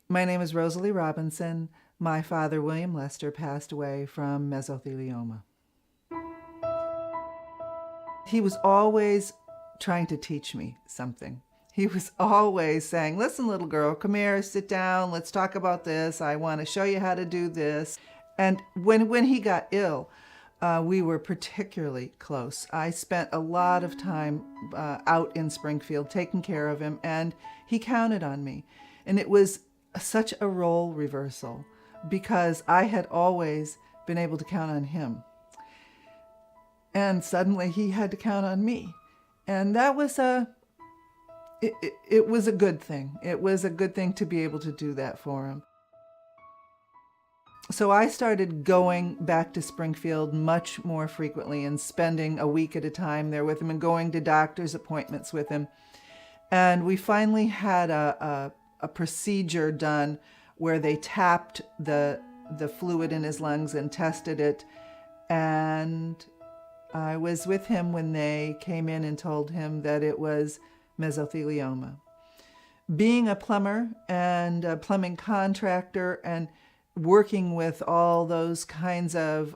My name is Rosalie Robinson. My father, William Lester, passed away from mesothelioma. He was always trying to teach me something. He was always saying, listen, little girl, come here, sit down, let's talk about this. I want to show you how to do this. And when he got ill, we were particularly close. I spent a lot of time out in Springfield taking care of him, and he counted on me. And it was such a role reversal because I had always been able to count on him. And suddenly he had to count on me. And that was it was a good thing. It was a good thing to be able to do that for him. So I started going back to Springfield much more frequently and spending a week at a time there with him and going to doctor's appointments with him. And we finally had a procedure done where they tapped the fluid in his lungs and tested it. And I was with him when they came in and told him that it was mesothelioma. Being a plumber and a plumbing contractor and working with all those kinds of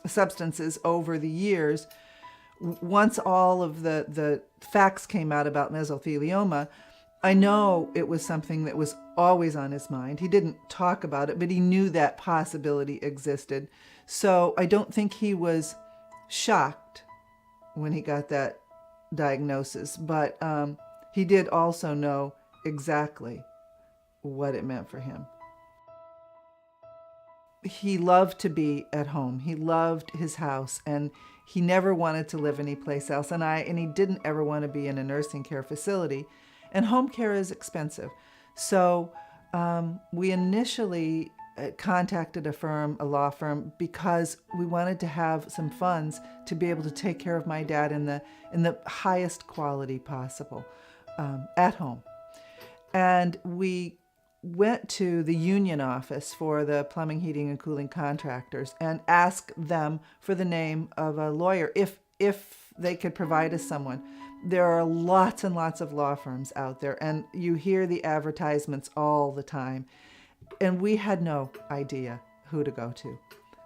substances over the years, once all of the facts came out about mesothelioma, I know it was something that was always on his mind. He didn't talk about it, but he knew that possibility existed. So I don't think he was shocked when he got that diagnosis, but he did also know exactly what it meant for him. He loved to be at home. He loved his house, and he never wanted to live anyplace else. And he didn't ever want to be in a nursing care facility. And home care is expensive. So we initially contacted a law firm, because we wanted to have some funds to be able to take care of my dad in the highest quality possible at home. And we went to the union office for the plumbing, heating, and cooling contractors and asked them for the name of a lawyer if they could provide us someone. There are lots and lots of law firms out there, and you hear the advertisements all the time. And we had no idea who to go to.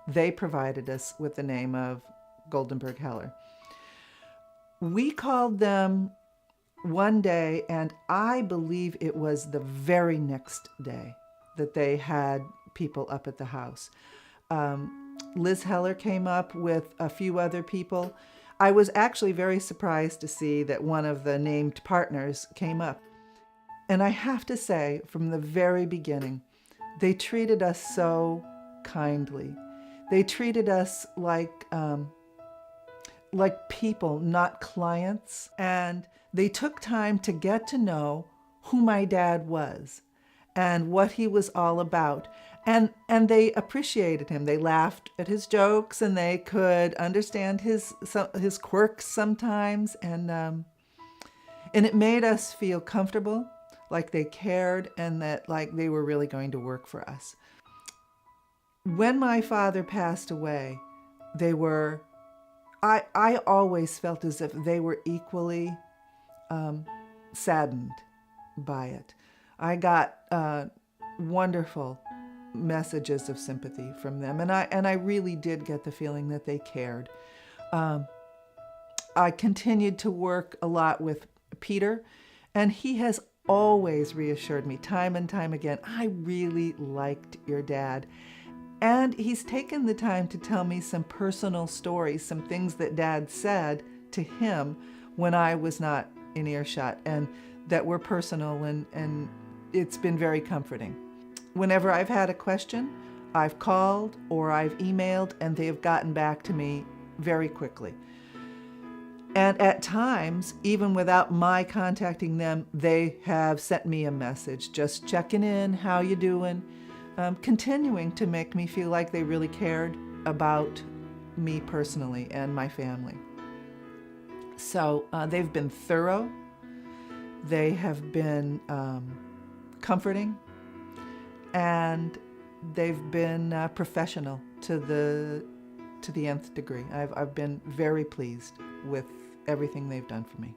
They provided us with the name of Goldenberg Heller. We called them one day, and I believe it was the very next day that they had people up at the house. Liz Heller came up with a few other people. I was actually very surprised to see that one of the named partners came up. And I have to say, from the very beginning, they treated us so kindly. They treated us like people, not clients. And they took time to get to know who my dad was and what he was all about. And they appreciated him. They laughed at his jokes, and they could understand his quirks sometimes. And it made us feel comfortable, like they cared, and that like they were really going to work for us. When my father passed away, I always felt as if they were equally saddened by it. I got wonderful messages of sympathy from them, and I really did get the feeling that they cared. I continued to work a lot with Peter, and he has always reassured me time and time again, I really liked your dad. And he's taken the time to tell me some personal stories, some things that Dad said to him when I was not in earshot, and that were personal, and it's been very comforting. Whenever I've had a question, I've called or I've emailed, and they have gotten back to me very quickly. And at times, even without my contacting them, they have sent me a message, just checking in, how you doing, continuing to make me feel like they really cared about me personally and my family. So they've been thorough. They have been comforting, and they've been professional to the nth degree. I've been very pleased with everything they've done for me.